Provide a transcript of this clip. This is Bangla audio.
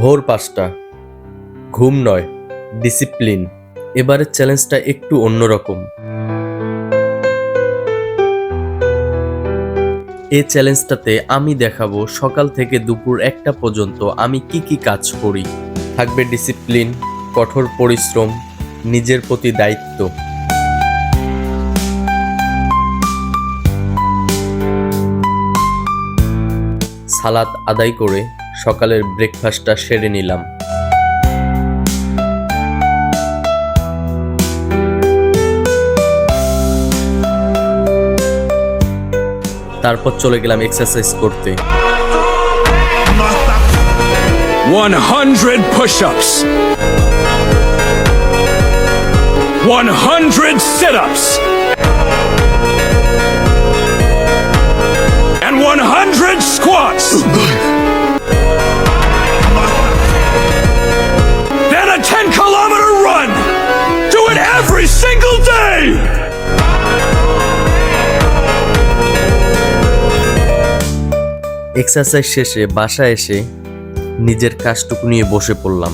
ভোর ৫টা, ঘুম নয়, ডিসিপ্লিন। এবারের চ্যালেঞ্জটা একটু অন্যরকম। এই চ্যালেঞ্জটাতে আমি দেখাবো সকাল থেকে দুপুর ১টা পর্যন্ত আমি কি কি কাজ করি। থাকবে ডিসিপ্লিন, কঠোর পরিশ্রম, নিজের প্রতি দায়িত্ব। সালাত আদায় করে সকালের ব্রেকফাস্টটা সেরে নিলাম। তারপর চলে গেলাম এক্সারসাইজ করতে। 100 push-ups, 100 sit-ups, and 100 squats. Then a 10-kilometer run. Do it every single day. Exercise শেষে বাসায় এসে নিজের কাজটুকু নিয়ে বসে পড়লাম।